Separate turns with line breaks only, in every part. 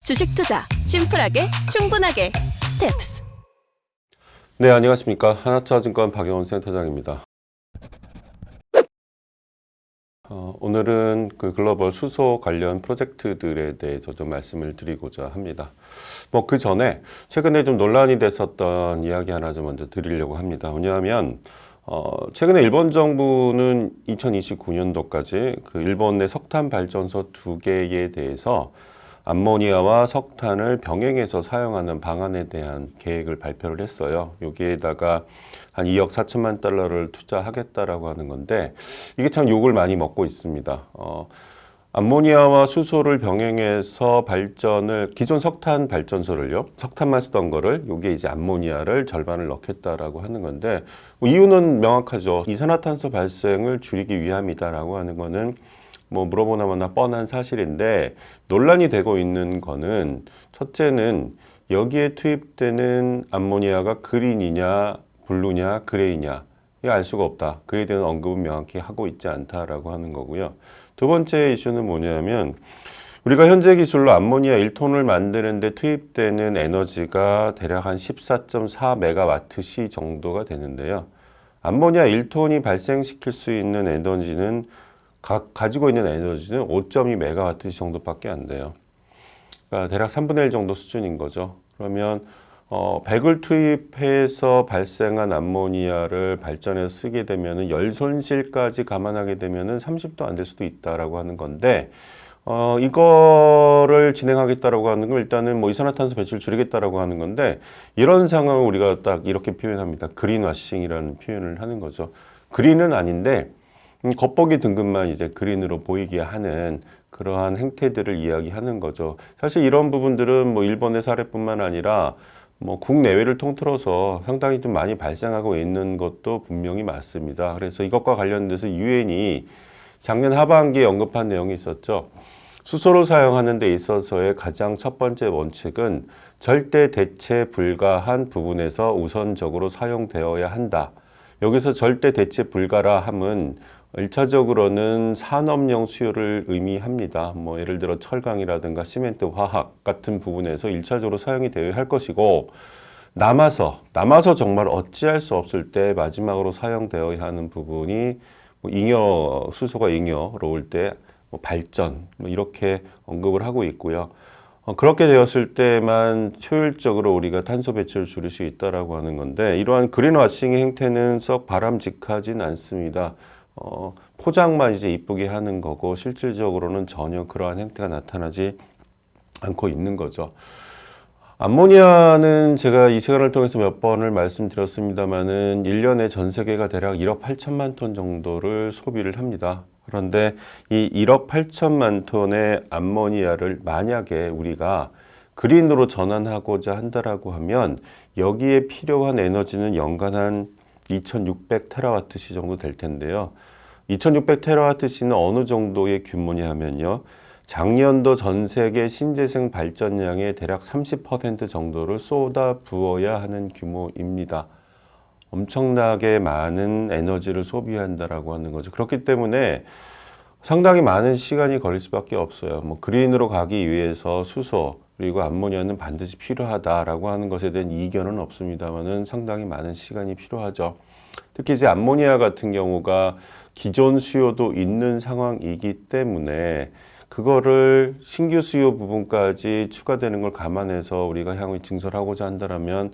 주식 투자 심플하게 충분하게 스텝스.
네, 안녕하십니까. 하나투자증권 박영훈 센터장입니다. 오늘은 그 글로벌 수소 관련 프로젝트들에 대해서 좀 말씀을 드리고자 합니다. 그 전에 최근에 좀 논란이 됐었던 이야기 하나 좀 먼저 드리려고 합니다. 왜냐하면 최근에 일본 정부는 2029년도까지 그 일본 내 석탄 발전소 2개에 대해서 암모니아와 석탄을 병행해서 사용하는 방안에 대한 계획을 발표를 했어요. 여기에다가 한 2억 4천만 달러를 투자하겠다라고 하는 건데, 이게 참 욕을 많이 먹고 있습니다. 암모니아와 수소를 병행해서 기존 석탄 발전소를요, 석탄만 쓰던 거를 여기에 이제 암모니아를 절반을 넣겠다라고 하는 건데, 이유는 명확하죠. 이산화탄소 발생을 줄이기 위함이다라고 하는 거는 물어보나 마나 뻔한 사실인데, 논란이 되고 있는 거는 첫째는 여기에 투입되는 암모니아가 그린이냐 블루냐 그레이냐 이거 알 수가 없다. 그에 대한 언급은 명확히 하고 있지 않다라고 하는 거고요. 두 번째 이슈는 뭐냐면, 우리가 현재 기술로 암모니아 1톤을 만드는데 투입되는 에너지가 대략 한 14.4메가와트시 정도가 되는데요. 암모니아 1톤이 발생시킬 수 있는 에너지는 가지고 있는 에너지는 5.2메가와트 정도밖에 안 돼요. 그러니까 대략 3분의 1 정도 수준인 거죠. 그러면 100을 투입해서 발생한 암모니아를 발전해서 쓰게 되면은 열 손실까지 감안하게 되면은 30도 안 될 수도 있다라고 하는 건데, 이거를 진행하겠다라고 하는 건 일단은 이산화탄소 배출을 줄이겠다라고 하는 건데, 이런 상황을 우리가 딱 이렇게 표현합니다. 그린워싱이라는 표현을 하는 거죠. 그린은 아닌데 겉보기 등급만 이제 그린으로 보이게 하는 그러한 행태들을 이야기하는 거죠. 사실 이런 부분들은 일본의 사례뿐만 아니라 국내외를 통틀어서 상당히 좀 많이 발생하고 있는 것도 분명히 맞습니다. 그래서 이것과 관련돼서 유엔이 작년 하반기에 언급한 내용이 있었죠. 수소를 사용하는 데 있어서의 가장 첫 번째 원칙은 절대 대체 불가한 부분에서 우선적으로 사용되어야 한다. 여기서 절대 대체 불가라 함은 1차적으로는 산업용 수요를 의미합니다. 예를 들어 철강이라든가 시멘트, 화학 같은 부분에서 1차적으로 사용이 되어야 할 것이고, 남아서 정말 어찌할 수 없을 때 마지막으로 사용되어야 하는 부분이 수소가 잉여로울 때 발전 이렇게 언급을 하고 있고요. 그렇게 되었을 때만 효율적으로 우리가 탄소 배출을 줄일 수 있다라고 하는 건데, 이러한 그린워싱의 행태는 썩 바람직하진 않습니다. 포장만 이제 이쁘게 하는 거고, 실질적으로는 전혀 그러한 행태가 나타나지 않고 있는 거죠. 암모니아는 제가 이 시간을 통해서 몇 번을 말씀드렸습니다만은 1년에 전 세계가 대략 1억 8천만 톤 정도를 소비를 합니다. 그런데 이 1억 8천만 톤의 암모니아를 만약에 우리가 그린으로 전환하고자 한다라고 하면 여기에 필요한 에너지는 연간 한 2600테라와트시 정도 될 텐데요. 2600테라와트시는 어느 정도의 규모냐 하면요, 작년도 전 세계 신재생 발전량의 대략 30% 정도를 쏟아 부어야 하는 규모입니다. 엄청나게 많은 에너지를 소비한다라고 하는 거죠. 그렇기 때문에 상당히 많은 시간이 걸릴 수밖에 없어요. 그린으로 가기 위해서 수소 그리고 암모니아는 반드시 필요하다라고 하는 것에 대한 이견은 없습니다만은 상당히 많은 시간이 필요하죠. 특히 이제 암모니아 같은 경우가 기존 수요도 있는 상황이기 때문에 그거를 신규 수요 부분까지 추가되는 걸 감안해서 우리가 향후 증설하고자 한다면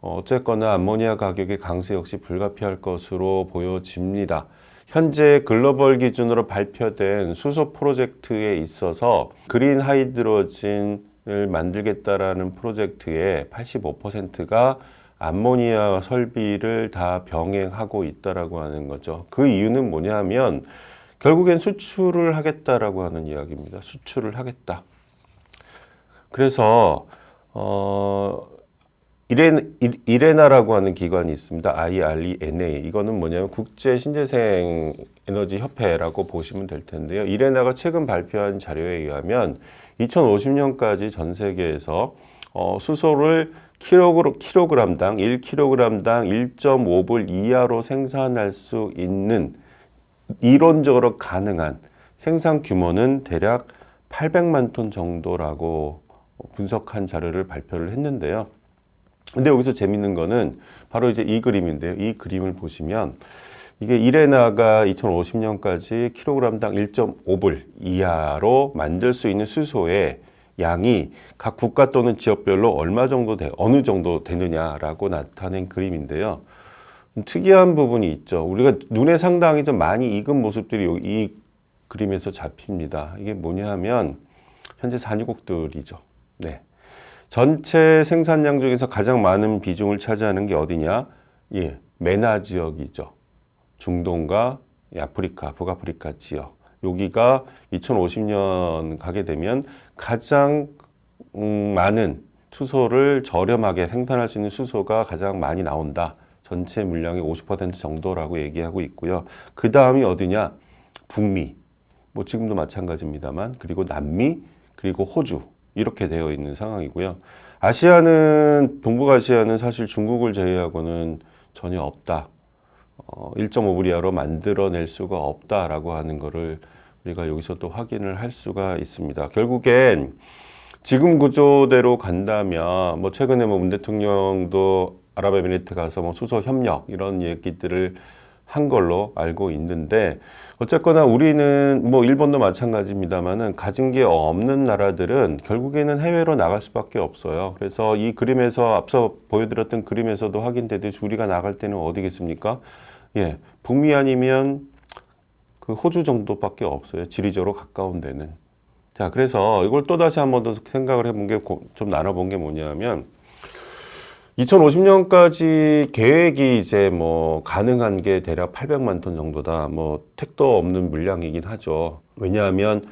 어쨌거나 암모니아 가격의 강세 역시 불가피할 것으로 보여집니다. 현재 글로벌 기준으로 발표된 수소 프로젝트에 있어서 그린 하이드로진을 만들겠다라는 프로젝트의 85%가 암모니아 설비를 다 병행하고 있다라고 하는 거죠. 그 이유는 뭐냐 하면 결국엔 수출을 하겠다라고 하는 이야기입니다. 수출을 하겠다. 그래서 이레나라고 하는 기관이 있습니다. IRENA. 이거는 뭐냐면 국제 신재생 에너지 협회라고 보시면 될 텐데요. 이레나가 최근 발표한 자료에 의하면 2050년까지 전 세계에서 수소를 킬로그램당 1kg당 1.5불 이하로 생산할 수 있는 이론적으로 가능한 생산 규모는 대략 800만 톤 정도라고 분석한 자료를 발표를 했는데요. 근데 여기서 재밌는 거는 바로 이제 이 그림인데요. 이 그림을 보시면 이게 이레나가 2050년까지 킬로그램당 1.5불 이하로 만들 수 있는 수소의 양이 각 국가 또는 지역별로 어느 정도 되느냐라고 나타낸 그림인데요. 특이한 부분이 있죠. 우리가 눈에 상당히 좀 많이 익은 모습들이 이 그림에서 잡힙니다. 이게 뭐냐 하면 현재 산유국들이죠. 네. 전체 생산량 중에서 가장 많은 비중을 차지하는 게 어디냐? 예, 메나 지역이죠. 중동과 아프리카, 북아프리카 지역. 여기가 2050년 가게 되면 가장 많은 수소를 저렴하게 생산할 수 있는 수소가 가장 많이 나온다. 전체 물량의 50% 정도라고 얘기하고 있고요. 그 다음이 어디냐? 북미. 뭐 지금도 마찬가지입니다만, 그리고 남미, 그리고 호주. 이렇게 되어 있는 상황이고요. 동북아시아는 사실 중국을 제외하고는 전혀 없다. 1.5불 이하로 만들어낼 수가 없다라고 하는 거를 우리가 여기서 또 확인을 할 수가 있습니다. 결국엔 지금 구조대로 간다면 뭐 최근에 문 대통령도 아랍에미리트 가서 뭐 수소 협력 이런 얘기들을 한 걸로 알고 있는데 어쨌거나 우리는 뭐 일본도 마찬가지입니다만은 가진 게 없는 나라들은 결국에는 해외로 나갈 수밖에 없어요. 그래서 이 그림에서 앞서 보여드렸던 그림에서도 확인되듯이 우리가 나갈 때는 어디겠습니까? 예, 북미 아니면 그 호주 정도밖에 없어요. 지리적으로 가까운 데는. 자, 그래서 이걸 또 다시 한 번 더 생각을 해본 게 좀 나눠본 게 뭐냐면 2050년까지 계획이 이제 뭐 가능한 게 대략 800만 톤 정도다. 뭐 택도 없는 물량이긴 하죠. 왜냐하면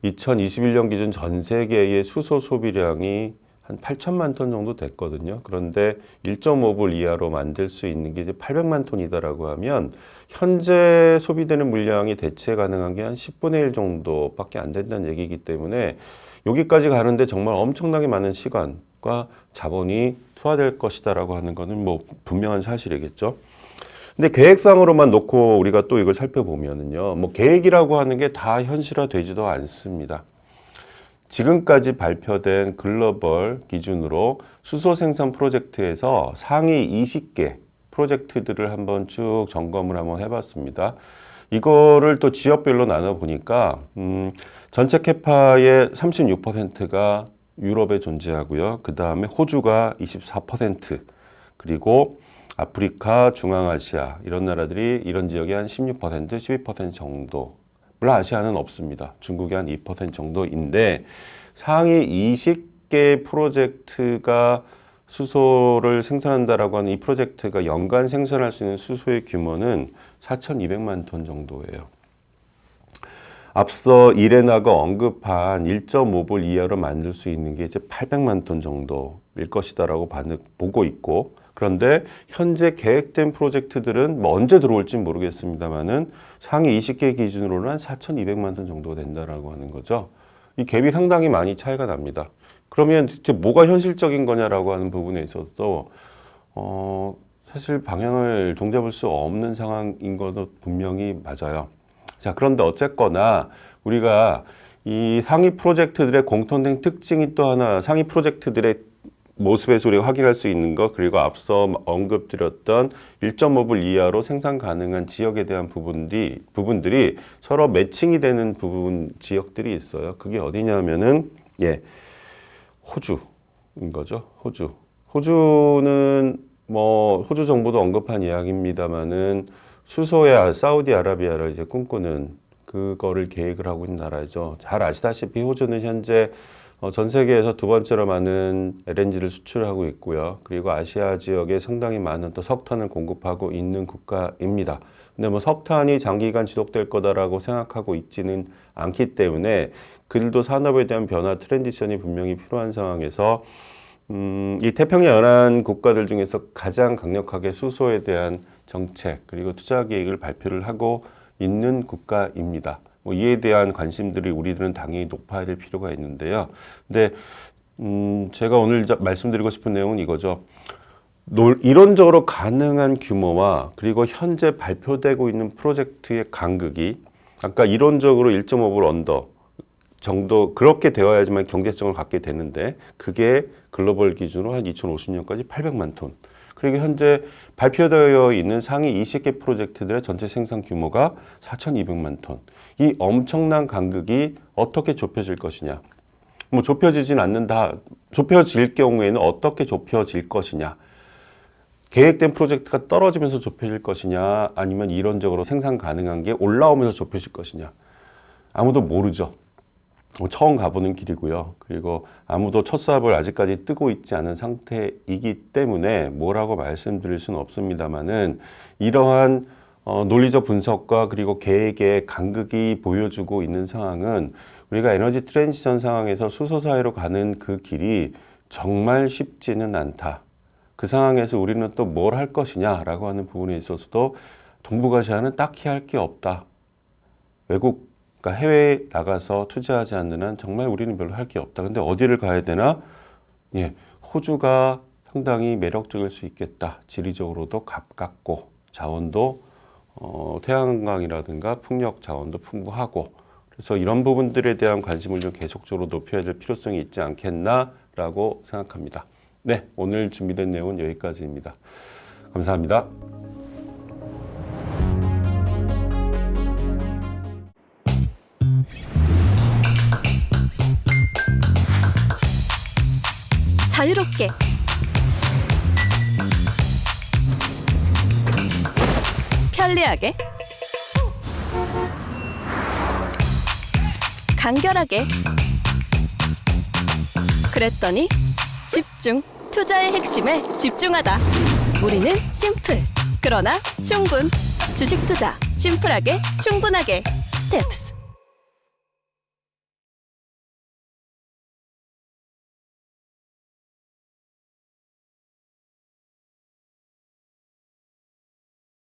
2021년 기준 전 세계의 수소 소비량이 한 8천만 톤 정도 됐거든요. 그런데 1.5불 이하로 만들 수 있는 게 이제 800만 톤이다라고 하면 현재 소비되는 물량이 대체 가능한 게 한 10분의 1 정도밖에 안 된다는 얘기이기 때문에 여기까지 가는데 정말 엄청나게 많은 시간과 자본이 투하될 것이다라고 하는 거는 뭐 분명한 사실이겠죠. 근데 계획상으로만 놓고 우리가 또 이걸 살펴보면은요, 뭐 계획이라고 하는 게 다 현실화되지도 않습니다. 지금까지 발표된 글로벌 기준으로 수소 생산 프로젝트에서 상위 20개 프로젝트들을 한번 쭉 점검을 한번 해봤습니다. 이거를 또 지역별로 나눠보니까 전체 캐파의 36%가 유럽에 존재하고요. 그 다음에 호주가 24%, 그리고 아프리카, 중앙아시아 이런 나라들이 이런 지역이 한 16%, 12% 정도. 물론 아시아는 없습니다. 중국이 한 2% 정도인데 상위 20개 프로젝트가 수소를 생산한다라고 하는 이 프로젝트가 연간 생산할 수 있는 수소의 규모는 4,200만 톤 정도예요. 앞서 이레나가 언급한 1.5불 이하로 만들 수 있는 게 이제 800만 톤 정도일 것이다라고 보고 있고, 그런데 현재 계획된 프로젝트들은 뭐 언제 들어올지 모르겠습니다만은 상위 20개 기준으로는 한 4,200만 톤 정도 된다라고 하는 거죠. 이 갭이 상당히 많이 차이가 납니다. 그러면 대체 뭐가 현실적인 거냐라고 하는 부분에 있어서 사실 방향을 종잡을 수 없는 상황인 것도 분명히 맞아요. 자, 그런데 어쨌거나 우리가 이 상위 프로젝트들의 공통된 특징이 또 하나, 상위 프로젝트들의 모습에서 우리가 확인할 수 있는 것, 그리고 앞서 언급드렸던 1.5불 이하로 생산 가능한 지역에 대한 부분들이 서로 매칭이 되는 지역들이 있어요. 그게 어디냐면은, 예, 호주인 거죠. 호주는 뭐, 호주 정부도 언급한 이야기입니다만은 수소야 사우디아라비아를 이제 꿈꾸는 그거를 계획을 하고 있는 나라죠. 잘 아시다시피 호주는 현재 전 세계에서 두 번째로 많은 LNG를 수출하고 있고요. 그리고 아시아 지역에 상당히 많은 또 석탄을 공급하고 있는 국가입니다. 근데 뭐 석탄이 장기간 지속될 거다라고 생각하고 있지는 않기 때문에 그들도 산업에 대한 변화, 트랜지션이 분명히 필요한 상황에서 이 태평양 연안 국가들 중에서 가장 강력하게 수소에 대한 정책 그리고 투자 계획을 발표를 하고 있는 국가입니다. 뭐 이에 대한 관심들이 우리들은 당연히 높아야 될 필요가 있는데요. 근데 제가 오늘 말씀드리고 싶은 내용은 이거죠. 이론적으로 가능한 규모와 그리고 현재 발표되고 있는 프로젝트의 간극이 아까 이론적으로 1.5불 언더 정도 그렇게 되어야지만 경제성을 갖게 되는데 그게 글로벌 기준으로 한 2050년까지 800만 톤. 그리고 현재 발표되어 있는 상위 20개 프로젝트들의 전체 생산 규모가 4,200만 톤. 이 엄청난 간극이 어떻게 좁혀질 것이냐. 뭐 좁혀지진 않는다. 좁혀질 경우에는 어떻게 좁혀질 것이냐. 계획된 프로젝트가 떨어지면서 좁혀질 것이냐, 아니면 이론적으로 생산 가능한 게 올라오면서 좁혀질 것이냐. 아무도 모르죠. 처음 가보는 길이고요. 그리고 아무도 첫 삽을 아직까지 뜨고 있지 않은 상태이기 때문에 뭐라고 말씀드릴 수는 없습니다만은 이러한 논리적 분석과 그리고 계획의 간극이 보여주고 있는 상황은 우리가 에너지 트랜지션 상황에서 수소 사회로 가는 그 길이 정말 쉽지는 않다. 그 상황에서 우리는 또 뭘 할 것이냐라고 하는 부분에 있어서도 동북아시아는 딱히 할 게 없다. 외국 그러니까 해외에 나가서 투자하지 않는 한 정말 우리는 별로 할 게 없다. 근데 어디를 가야 되나? 예, 호주가 상당히 매력적일 수 있겠다. 지리적으로도 가깝고 자원도 태양광이라든가 풍력 자원도 풍부하고 그래서 이런 부분들에 대한 관심을 좀 계속적으로 높여야 될 필요성이 있지 않겠나라고 생각합니다. 네, 오늘 준비된 내용은 여기까지입니다. 감사합니다.
자유롭게 편리하게 간결하게 그랬더니 집중 투자의 핵심에 집중하다 우리는 심플 그러나 충분 주식 투자 심플하게 충분하게 스텝스